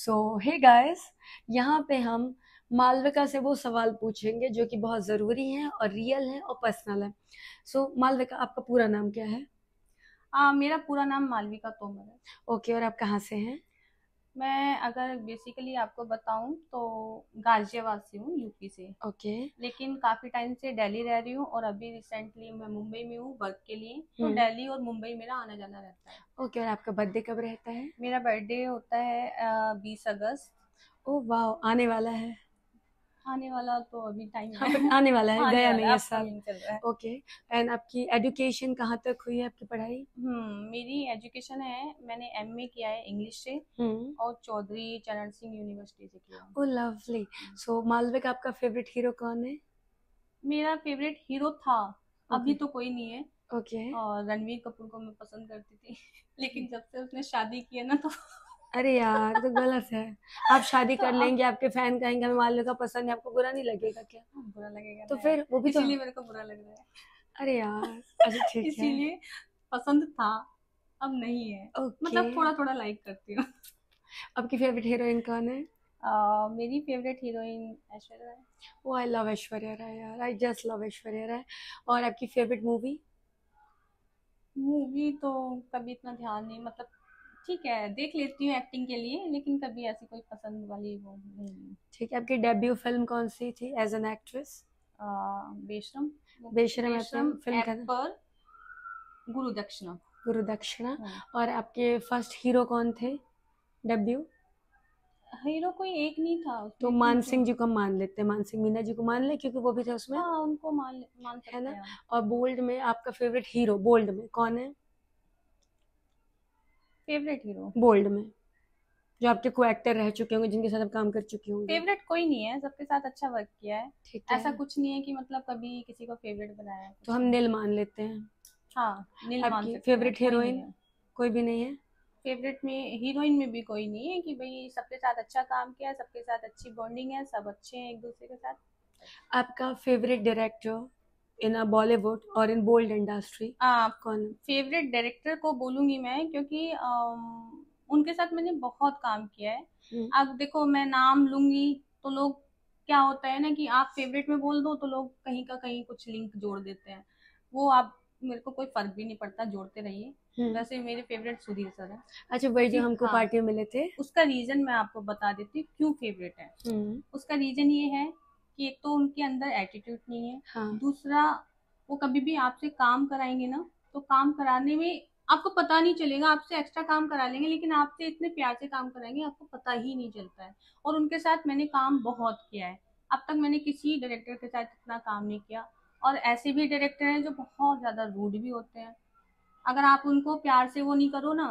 सो hey guys, यहाँ पे हम मालविका से वो सवाल पूछेंगे जो कि बहुत ज़रूरी हैं और रियल हैं और पर्सनल है। सो मालविका, आपका पूरा नाम क्या है? मेरा पूरा नाम मालविका तोमर है। ओके, और आप कहाँ से हैं? मैं अगर बेसिकली आपको बताऊं तो गाजियाबाद से हूँ, यूपी से। ओके। लेकिन काफ़ी टाइम से दिल्ली रह रही हूँ और अभी रिसेंटली मैं मुंबई में हूँ वर्क के लिए, तो हम्म। दिल्ली और मुंबई मेरा आना जाना रहता है। ओके, और आपका बर्थडे कब रहता है? मेरा बर्थडे होता है 20 अगस्त। ओह वाह, आने वाला है। आने वाला तो अभी टाइम हाँ, है। बट आने वाला है, आने गया वाला नहीं है, है साल। अपकमिंग चल रहा है। ओके। एंड आपकी एजुकेशन कहाँ तक हुई है, आपकी पढ़ाई? मेरी एजुकेशन है, मैंने एमए किया है इंग्लिश से हम्म। और चौधरी चरण सिंह यूनिवर्सिटी से किया है। ओह लवली। सो मालविका, आपका फेवरेट हीरो कौन है? मेरा फेवरेट हीरो था, ओके। अभी तो कोई नहीं है। ओके। और रणवीर कपूर को मैं पसंद करती थी। लेकिन जब से उसने शादी की है ना, तो अरे यार, तो गलत है। आप शादी तो कर अब लेंगे, आपके फैन कहेंगे हमें मालविका पसंद है, आपको बुरा नहीं लगेगा क्या? बुरा लगेगा तो ना यार, फिर वो भी तो। इसीलिए मेरे को बुरा लग रहा है। अरे यार। अच्छा, ठीक है। इसीलिए पसंद था, अब नहीं है। ओके। मतलब थोड़ा थोड़ा लाइक करती हूँ। आपकी फेवरेट हीरोइन कौन है? मेरी फेवरेट हीरोइन ऐश्वर्या राय। वो आई लव ऐश्वर्या राय यार, I just love Aishwarya Rai. और आपकी फेवरेट मूवी? मूवी तो कभी इतना ध्यान नहीं, मतलब ठीक है देख लेती हूँ एक्टिंग के लिए, लेकिन कभी ऐसी कोई पसंद वाली वो नहीं। ठीक है, आपकी डेब्यू फिल्म कौन सी थी एज एन एक्ट्रेस? बेशरम। बेशरम आपने बेशरम फिल्म ऐप का? पर गुरु दक्षिणा। गुरु दक्षिणा। हम्म। और आपके फर्स्ट हीरो कौन थे, डेब्यू? हीरो कोई एक नहीं था तो उसमें, मान क्योंकि सिंह जी को हम मान लेते हैं, मान सिंह मीना जी को मान ले क्योंकि वो भी थे उसमें। हाँ उनको मान मान है सकते ना? हैं हम। और बोल्ड में आपका फेवरेट हीरो, बोल्ड में कौन है? फेवरेट हीरो बोल्ड में जो आपके को एक्टर रह चुके होंगे, जिनके साथ आप काम कर चुकी होंगी। फेवरेट कोई नहीं है, सबके साथ अच्छा वर्क किया है। ठीक है, ऐसा कुछ नहीं है कि मतलब कभी किसी को फेवरेट बनाया है, तो कुछ हम नहीं। नील मान लेते हैं। हाँ, नील मान आपकी सकते हैं, फेवरेट कोई नहीं हीरोइन? है। कोई भी नहीं है? फेवरेट में हीरोइन में भी कोई नहीं है कि भाई सबके साथ अच्छा काम किया है, सबके साथ अच्छी बॉन्डिंग है, सब अच्छे हैं एक दूसरे के साथ। आपका फेवरेट डायरेक्टर इन अ बॉलीवुड और इन बोल्ड इंडस्ट्री आ, कौन है? फेवरेट डायरेक्टर को बोलूंगी मैं, क्योंकि उनके साथ मैंने बहुत काम किया है। हम्म। अब देखो मैं नाम लूंगी तो लोग, क्या होता है ना कि आप फेवरेट में बोल दो तो लोग कहीं का कहीं कुछ लिंक जोड़ देते हैं। वो आप, मेरे को कोई फर्क भी नहीं पड़ता, जोड़ते रहिए। हम्म। वैसे मेरे फेवरेट सुधीर सर है। अच्छा, वही जो क्योंकि हमको हाँ, पार्टी में मिले थे। उसका रीजन मैं आपको बता देती हूँ क्यों फेवरेट है। हम्म। उसका रीजन ये है कि एक तो उनके अंदर एटीट्यूड नहीं है। हाँ। दूसरा, वो कभी भी आपसे काम कराएंगे ना, तो काम कराने में आपको पता नहीं चलेगा, आपसे एक्स्ट्रा काम करा लेंगे लेकिन आपसे इतने प्यार से काम कराएंगे आपको पता ही नहीं चलता है। और उनके साथ मैंने काम बहुत किया है। अब तक मैंने किसी डायरेक्टर के साथ इतना काम नहीं किया। और ऐसे भी डायरेक्टर हैं जो बहुत ज्यादा रूड भी होते हैं। अगर आप उनको प्यार से वो नहीं करो ना,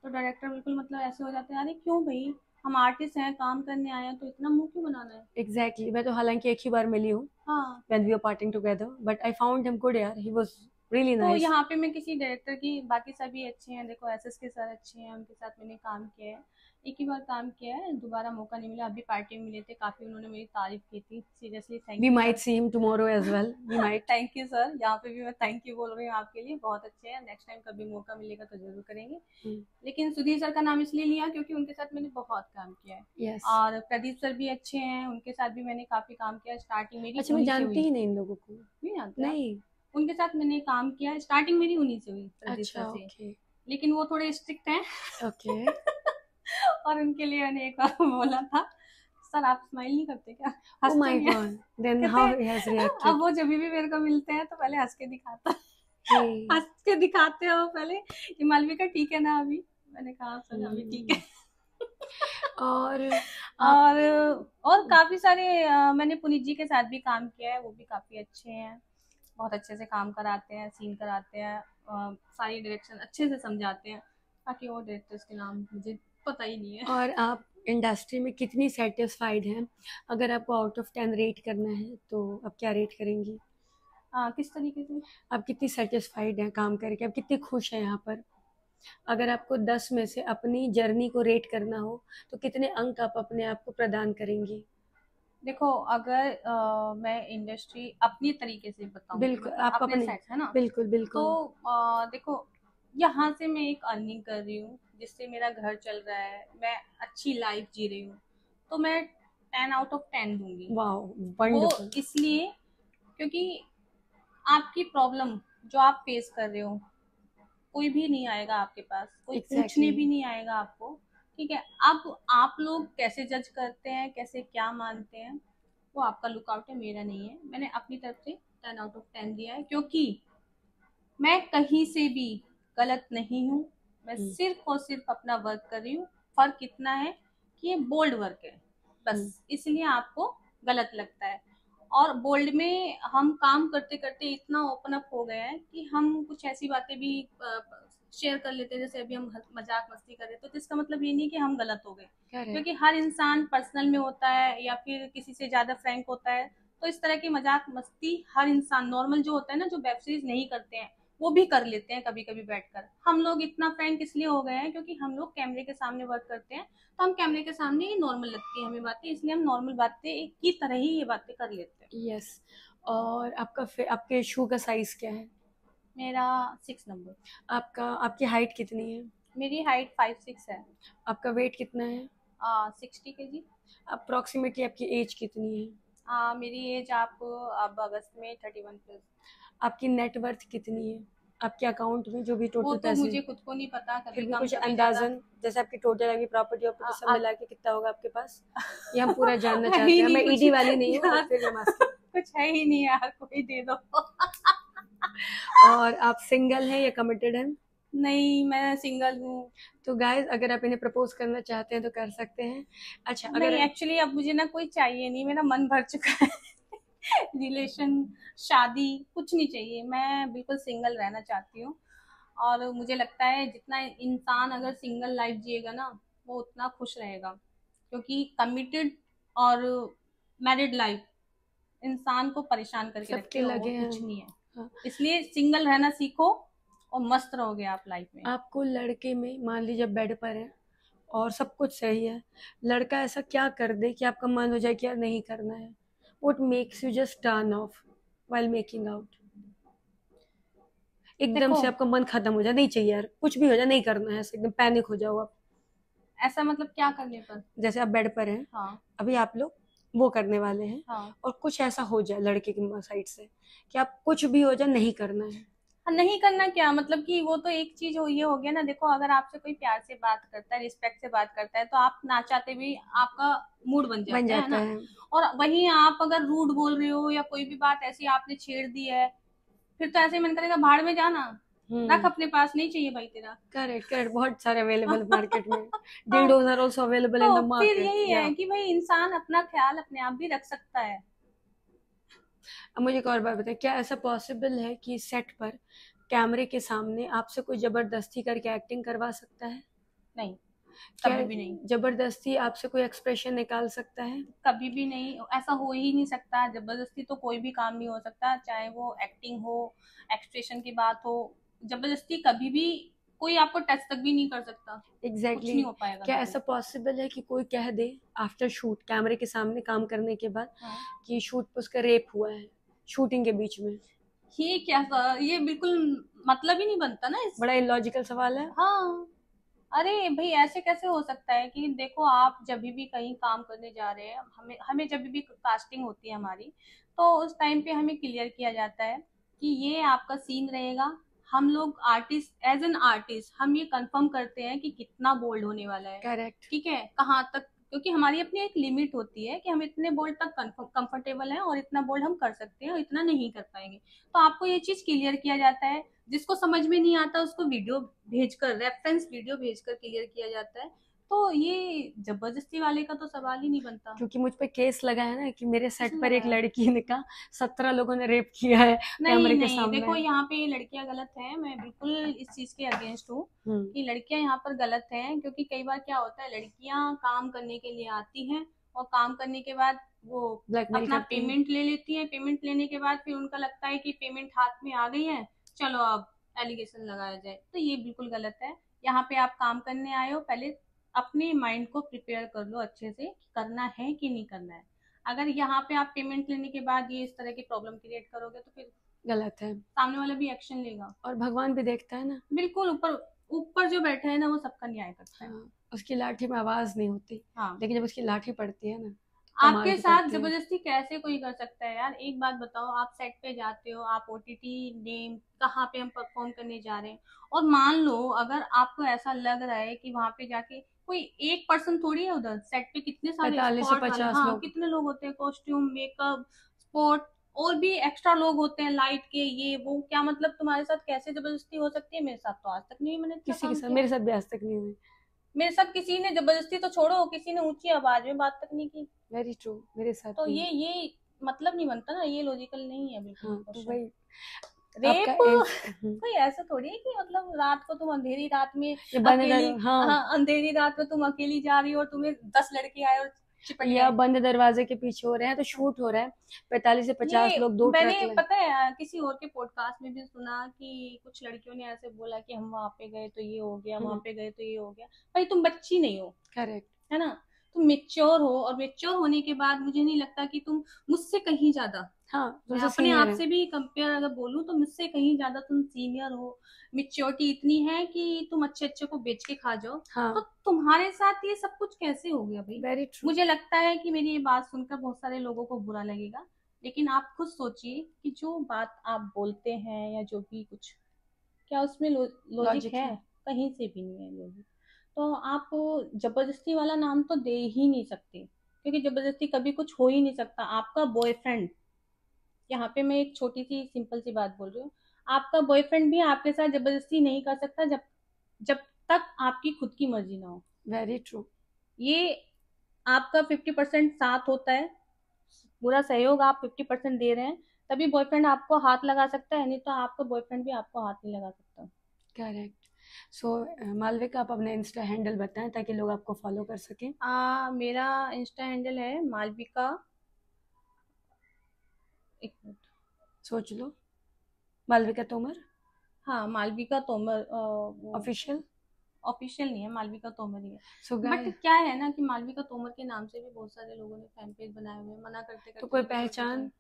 तो डायरेक्टर बिल्कुल मतलब ऐसे हो जाते हैं, अरे क्यों भाई, हम आर्टिस्ट हैं, काम करने आए हैं, तो इतना मुंह क्यों बनाना है। एग्जैक्टली, मैं तो हालांकि एक ही बार मिली हूँ, हाँ। when we were partying together, but I found him good यार, he was really तो nice. यहाँ पे मैं किसी डायरेक्टर की, बाकी सभी अच्छे हैं, देखो एस एस के सर अच्छे हैं, उनके साथ मैंने काम किया है। एक ही बार काम किया है, दोबारा मौका नहीं मिला। अभी पार्टी में मिले थे, काफी उन्होंने मेरी तारीफ की थी, seriously We thank you might sir. see him tomorrow as well, we might. Thank you sir, यहाँ पे भी मैं थैंक यू बोल रही हूँ आपके लिए, बहुत अच्छे हैं। नेक्स्ट टाइम कभी मौका मिलेगा तो जरूर करेंगे। Hmm. लेकिन सुधीर सर का नाम इसलिए लिया क्योंकि उनके साथ मैंने बहुत काम किया है। Yes. और प्रदीप सर भी अच्छे हैं, उनके साथ भी मैंने काफी काम किया। स्टार्टिंग मेरी अच्छा, मैं उन्हीं से जानती हुई। ही नहीं इन लोगों को। नहीं जानते आप? नहीं। उनके साथ मैंने काम किया, स्टार्टिंग मेरी उन्हीं से हुई, प्रदीप सर अच्छा, से। ओके। लेकिन वो थोड़े स्ट्रिक्ट हैं। ओके। और उनके लिए मैंने एक बार बोला था, सर आप स्माइल नहीं करते क्या, Oh हंसते my नहीं हैं? god, then कहते how हैं, he has अब reacted? वो जब भी मेरे को मिलते हैं तो पहले हंस के दिखाता है। Hey. हंस के दिखाते हो पहले कि मालविका ठीक है ना अभी। मैंने कहा सर अभी ठीक Hmm. है। और आप? और और काफी सारे मैंने पुनीत जी के साथ भी काम किया है, वो भी काफी अच्छे हैं। बहुत अच्छे से काम कराते हैं, सीन कराते हैं, सारी डायरेक्शन अच्छे से समझाते हैं। बाकी और डायरेक्टर्स के नाम मुझे पता ही नहीं है। और आप इंडस्ट्री में कितनी सेटिस्फाइड हैं? अगर आपको आउट ऑफ 10 रेट करना है तो आप क्या रेट करेंगी? किस तरीके से? आप कितनी सेटिस्फाइड हैं काम करके, आप कितने खुश हैं यहाँ पर? अगर आपको 10 में से अपनी जर्नी को रेट करना हो तो कितने अंक आप अपने आप को प्रदान करेंगी? देखो अगर मैं इंडस्ट्री अपनी तरीके से बताऊं, बिल्कुल, मतलब आप अपने अपने। साइड है ना, बिल्कुल तो बिल्कुल। देखो यहाँ से मैं एक अर्निंग कर रही हूँ जिससे मेरा घर चल रहा है, मैं अच्छी लाइफ जी रही हूँ, तो मैं 10 आउट ऑफ 10 दूंगी। वाओ, वो वंडरफुल। इसलिए क्योंकि आपकी प्रॉब्लम जो आप फेस कर रहे हो, कोई भी नहीं आएगा आपके पास, कोई पूछने एग्जैक्टली। भी नहीं आएगा आपको। ठीक है। अब आप लोग कैसे जज करते हैं, कैसे क्या मानते हैं, वो आपका लुकआउट है, मेरा नहीं है। मैंने अपनी तरफ से 10 आउट ऑफ 10 दिया है, क्योंकि मैं कहीं से भी गलत नहीं हूँ। मैं हम्म। सिर्फ और सिर्फ अपना वर्क कर रही हूँ। फर्क इतना है कि ये बोल्ड वर्क है, हम्म। बस इसलिए आपको गलत लगता है। और बोल्ड में हम काम करते करते इतना ओपन अप हो गया है कि हम कुछ ऐसी बातें भी शेयर कर लेते हैं, जैसे अभी हम मजाक मस्ती कर रहे हैं, तो इसका मतलब ये नहीं कि हम गलत हो गए। क्योंकि करेक्ट। हर इंसान पर्सनल में होता है या फिर किसी से ज्यादा फ्रैंक होता है, तो इस तरह की मजाक मस्ती हर इंसान नॉर्मल जो होता है ना, जो वेब सीरीज नहीं करते हैं, वो भी कर लेते हैं कभी कभी बैठकर। हम लोग इतना फ्रैंक इसलिए हो गए हैं क्योंकि हम लोग कैमरे के सामने वर्क करते हैं, तो हम कैमरे के सामने ही नॉर्मल लगती है हमें बातें, इसलिए हम नॉर्मल बातें की तरह ही ये बातें कर लेते हैं। यस। और आपके शू का साइज क्या है? मेरा 6 नंबर। आपकी हाइट कितनी है? मेरी हाइट 5'6" है। आपका वेट कितना है? 60 kg। अप्रोक्सीमेटली आपकी एज कितनी है? मेरी एज आप अब अगस्त में 31+। आपकी नेटवर्थ कितनी है? आपके अकाउंट में जो भी वो टोटल तो पैसे मुझे हैं, खुद को नहीं पता, फिर कभी भी कम कुछ कभी ज्यादा। अंदाजन, जैसे आपकी टोटल अभी प्रॉपर्टी वॉपर्टी सब आप मिला के कितना होगा आपके पास? ये हम पूरा जानना है चाहते ही हैं। नहीं मैं कुछ ईडी वाली नहीं हूँ, यार, फिर भी मास्किंग। कुछ है ही नहीं यार, कोई दे दो। और आप सिंगल हैं या कमिटेड हैं? नहीं, मैं सिंगल हूँ। तो गाइस, अगर आप इन्हें प्रपोज करना चाहते हैं तो कर सकते हैं। अच्छा, नहीं, अगर एक्चुअली अब मुझे ना कोई चाहिए नहीं, मेरा मन भर चुका है। रिलेशन, शादी कुछ नहीं चाहिए, मैं बिल्कुल सिंगल रहना चाहती हूँ। और मुझे लगता है जितना इंसान अगर सिंगल लाइफ जिएगा ना, वो उतना खुश रहेगा। क्योंकि कमिटेड और मैरिड लाइफ इंसान को परेशान करके रखती सबके है और लगे हैं। कुछ नहीं है। हाँ। इसलिए सिंगल रहना सीखो और मस्त रहोगे आप लाइफ में। आपको लड़के में मान लीजिए बेड पर है और सब कुछ सही है, लड़का ऐसा क्या कर दे कि आपका मन हो जाए कि यार नहीं करना है? What makes you just turn off while making out? एकदम देखो, से आपका मन खत्म हो जाए, नहीं चाहिए यार, कुछ भी हो जाए नहीं करना है, ऐसे एकदम पैनिक हो जाओ आप। ऐसा मतलब क्या करने पर? जैसे आप बेड पर हैं, हाँ। अभी आप लोग वो करने वाले हैं, हाँ। और कुछ ऐसा हो जाए लड़के की साइड से कि आप कुछ भी हो जाए नहीं करना है। हाँ, नहीं करना क्या मतलब कि वो तो एक चीज ये हो गया ना। देखो, अगर आपसे कोई प्यार से बात करता है, रिस्पेक्ट से बात करता है, तो आप ना चाहते भी आपका मूड बन बन जाता है जाता ना। है। और वहीं आप अगर रूड बोल रहे हो या कोई भी बात ऐसी आपने छेड़ दी है, फिर तो ऐसे मन करेगा भाड़ में जाना, रख हम्म। अपने पास, नहीं चाहिए भाई तेरा। करेक्ट, करेक्ट, बहुत सारे अवेलेबल मार्केट में। dildos are also available in तो the फिर market, यही yeah. है कि भाई इंसान अपना ख्याल अपने आप भी रख सकता है। अब मुझे एक और बात बताएं, क्या ऐसा पॉसिबल है कि सेट पर कैमरे के सामने आपसे कोई जबरदस्ती करके एक्टिंग करवा सकता है? नहीं, क्या कभी भी नहीं। जबरदस्ती आपसे कोई एक्सप्रेशन निकाल सकता है? कभी भी नहीं, ऐसा हो ही नहीं सकता। जबरदस्ती तो कोई भी काम नहीं हो सकता, चाहे वो एक्टिंग हो, एक्सप्रेशन की बात हो। जबरदस्ती कभी भी कोई आपको टच तक भी नहीं कर सकता। कुछ एग्जैक्टली नहीं exactly. हो पाएगा क्या कभी। ऐसा पॉसिबल है कि कोई कह दे आफ्टर शूट कैमरे के सामने काम करने के बाद हाँ। कि शूट पे उसका रेप हुआ है शूटिंग के बीच में? ये क्या, ये बिल्कुल मतलब ही नहीं बनता ना इस। बड़ा इलॉजिकल सवाल है। हाँ। अरे भाई, ऐसे कैसे हो सकता है कि देखो, आप जब भी कहीं काम करने जा रहे हैं, हमें हमें जब भी कास्टिंग होती है हमारी, तो उस टाइम पे हमें क्लियर किया जाता है कि ये आपका सीन रहेगा। हम लोग आर्टिस्ट, एज एन आर्टिस्ट हम ये कंफर्म करते हैं कि कितना बोल्ड होने वाला है। करेक्ट। ठीक है, कहाँ तक, क्योंकि हमारी अपनी एक लिमिट होती है कि हम इतने बोल्ड तक कंफर्टेबल हैं और इतना बोल्ड हम कर सकते हैं और इतना नहीं कर पाएंगे। तो आपको ये चीज क्लियर किया जाता है। जिसको समझ में नहीं आता उसको वीडियो भेजकर, रेफरेंस वीडियो भेजकर क्लियर किया जाता है। तो ये जबरदस्ती वाले का तो सवाल ही नहीं बनता। क्योंकि मुझ पे केस लगा है ना कि मेरे सेट किसने पर एक लगाया? लड़की ने कहा 17 लोगों ने रेप किया है नहीं कैमरे के नहीं, सामने। देखो यहाँ पे लड़कियां गलत हैं, मैं बिल्कुल इस चीज के अगेंस्ट हूँ हम्म। कि लड़कियां यहाँ पर गलत हैं। क्योंकि कई बार क्या होता है, लड़कियां काम करने के लिए आती हैं और काम करने के बाद वो ब्लैकमेल अपना करती हैं। पेमेंट ले लेती हैं। पेमेंट लेने के बाद फिर उनका लगता है कि पेमेंट हाथ में आ गई है, चलो अब एलिगेशन लगाया जाए। तो ये बिल्कुल गलत है। यहाँ पे आप काम करने आए हो, पहले अपने माइंड को प्रिपेयर कर लो अच्छे से कि करना है कि नहीं करना है। अगर यहाँ पे आप पेमेंट लेने के बाद ये इस तरह की प्रॉब्लम क्रिएट करोगे तो फिर गलत है। सामने वाला भी एक्शन लेगा। और भगवान भी देखता है ना। बिल्कुल, ऊपर ऊपर जो बैठा है ना वो सबका न्याय करता है। हाँ, उसकी लाठी में आवाज नहीं होती, हाँ, लेकिन जब उसकी लाठी पड़ती है ना, कमाल आपके की साथ पड़ती है। जबरदस्ती कैसे कोई कर सकता है यार? एक बात बताओ, आप सेट पे जाते हो, आप ओटीटी नेम कहाँ पे हम परफॉर्म करने जा रहे हैं, और मान लो अगर आपको ऐसा लग रहा है कि वहां पे जाके कोई एक पर्सन थोड़ी है, उधर सेट पे कितने सारे 45 से स्पॉट वाले, 50 हाँ लोग। कितने लोग होते हैं, कॉस्ट्यूम, मेकअप, स्पॉट, और भी एक्स्ट्रा लोग होते हैं, लाइट के, ये वो, क्या मतलब तुम्हारे साथ कैसे जबरदस्ती हो सकती है? मेरे साथ तो आज तक नहीं हुई, मैंने इतना किसी के काम साथ, किया। मेरे साथ भी आज तक नहीं हुई। मेरे साथ किसी ने जबरदस्ती तो छोड़ो, किसी ने ऊंची आवाज में बात तक नहीं की। वेरी ट्रू, मेरे साथ तो भी। ये मतलब नहीं बनता ना, ये लॉजिकल नहीं है बिल्कुल भी हाँ, तो क्वेश्चन। वही आपका रेप हम्म, कोई ऐसा थोड़ी है कि मतलब रात को तुम अंधेरी रात में ये बंद अकेली, हाँ, हाँ अंधेरी रात में तुम अकेली जा रही हो और तुम्हें 10 लड़के आए और चिपट या गए। बंद दरवाजे के पीछे हो रहे हैं तो शूट हो रहा है, 45 से 50 ये लोग, 2 ट्रक मैंने ले। पता है किसी और के पॉडकास्ट में भी सुना कि कुछ लड़कियों ने ऐसे बोला कि हम वहां पे गए तो ये हो गया, वहां पे गए तो ये हो गया। भाई तुम बच्ची नहीं हो, करेक्ट। है ना? तुम मेच्योर हो, और मेच्योर होने के बाद मुझे नहीं लगता कि तुम मुझसे कहीं ज्यादा, हाँ, मैं तुमसे अपने सीनियर आप है। से भी कंपेयर अगर बोलूं तो मुझसे कहीं ज्यादा तुम सीनियर हो। मेच्योरिटी इतनी है कि तुम अच्छे अच्छे को बेच के खा जाओ। तो हाँ, तुम्हारे साथ ये सब कुछ कैसे हो गया भाई? Very true. मुझे लगता है कि मेरी ये बात सुनकर बहुत सारे लोगों को बुरा लगेगा, लेकिन आप खुद सोचिए कि जो बात आप बोलते हैं या जो भी कुछ, क्या उसमें लॉजिक लॉजिक है? है। कहीं से भी नहीं है लॉजिक। तो आप जबरदस्ती वाला नाम तो दे ही नहीं सकते, क्योंकि जबरदस्ती कभी कुछ हो ही नहीं सकता। आपका बॉयफ्रेंड, यहाँ पे मैं एक छोटी सी सिंपल सी बात बोल रही हूँ, आपका बॉयफ्रेंड भी आपके साथ जबरदस्ती नहीं कर सकता जब जब तक आपकी खुद की मर्जी ना हो। Very true. ये आपका 50% साथ होता है, पूरा सहयोग आप 50% दे रहे हैं, तभी बॉयफ्रेंड आपको हाथ लगा सकता है, नहीं तो आपका बॉयफ्रेंड भी आपको हाथ नहीं लगा सकता। करेक्ट। सो मालविका, आप अपना इंस्टा हैंडल बताएं ताकि लोग आपको फॉलो कर सकें। मेरा इंस्टा हैंडल है मालविका, एक मिनट, सोच लो, मालविका तोमर हाँ मालविका तोमर, वो ऑफिशियल। ऑफिशियल नहीं है, मालविका तोमर ही है। सो बट गाइस, क्या है ना कि मालविका तोमर के नाम से भी बहुत सारे लोगों ने फैन पेज बनाए हुए हैं, मना करते तो करते कोई मुझे छोड़ते जा रहे पहचान। हैं।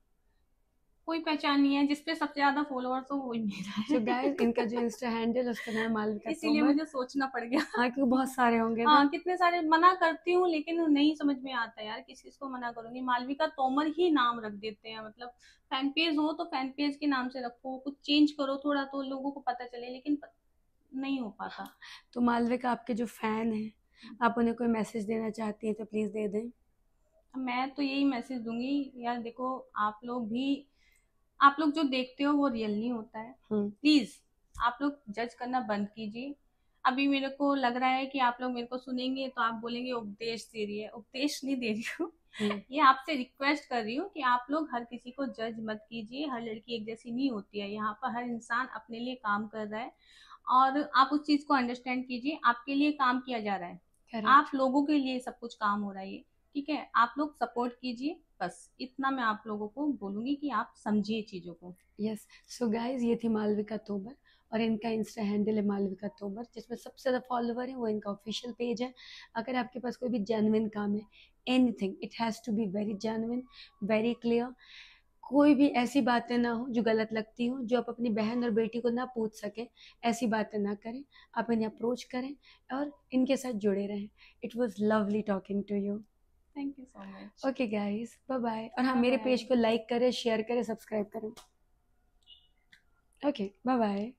कोई पहचान नहीं है, जिसपे सबसे ज्यादा फॉलोअर्स हो वही मेरा सो गाइस, है। इनका जो इंस्टा हैंडल है उसका नाम है मालविका इसीलिए तोमर। मुझे सोचना पड़ गया। हाँ, क्योंकि बहुत सारे होंगे ना। हाँ कितने सारे मना करती हूँ, लेकिन नहीं समझ में आता यार, किस किस को मना करूंगी। मालविका तोमर ही नाम रख देते हैं, मतलब फैन पेज हो तो फैन पेज के नाम से रखो, कुछ चेंज करो थोड़ा तो लोगों को पता चले, लेकिन नहीं हो पाता। तो मालविका, आपके जो फैन हैं, आप उन्हें कोई मैसेज देना चाहती हैं तो प्लीज दे दें। मैं तो यही मैसेज दूंगी यार, देखो आप लोग जो देखते हो वो रियल नहीं होता है। हम्म। प्लीज आप लोग जज करना बंद कीजिए। अभी मेरे को लग रहा है कि आप लोग मेरे को सुनेंगे तो आप बोलेंगे उपदेश दे रही है, उपदेश नहीं दे रही हूँ। हम्म। ये आपसे रिक्वेस्ट कर रही हूँ कि आप लोग हर किसी को जज मत कीजिए, हर लड़की एक जैसी नहीं होती है, यहाँ पर हर इंसान अपने लिए काम कर रहा है, और आप उस चीज को अंडरस्टैंड कीजिए, आपके लिए काम किया जा रहा है, आप करेक्ट। लोगों के लिए सब कुछ काम हो रहा है ये, ठीक है? आप लोग सपोर्ट कीजिए, बस इतना मैं आप लोगों को बोलूंगी कि आप समझिए चीजों को। यस। सो गाइज, ये थी मालविका तोमर, और इनका इंस्टा हैंडल है मालविका तोमर, जिसमें सबसे ज़्यादा फॉलोवर है वो इनका ऑफिशियल पेज है। अगर आपके पास कोई भी जेन्युइन काम है, anything, it has to be very genuine, very clear, कोई भी ऐसी बातें ना हो जो गलत लगती हो, जो आप अपनी बहन और बेटी को ना पूछ सकें, ऐसी बातें ना करें। आप इन्हें अप्रोच करें और इनके साथ जुड़े रहें। It was lovely talking to you. Thank you so much. Okay guys, bye bye. और हाँ, बाय मेरे पेज बाय। को लाइक करें, शेयर करें, सब्सक्राइब करें। Okay, bye bye.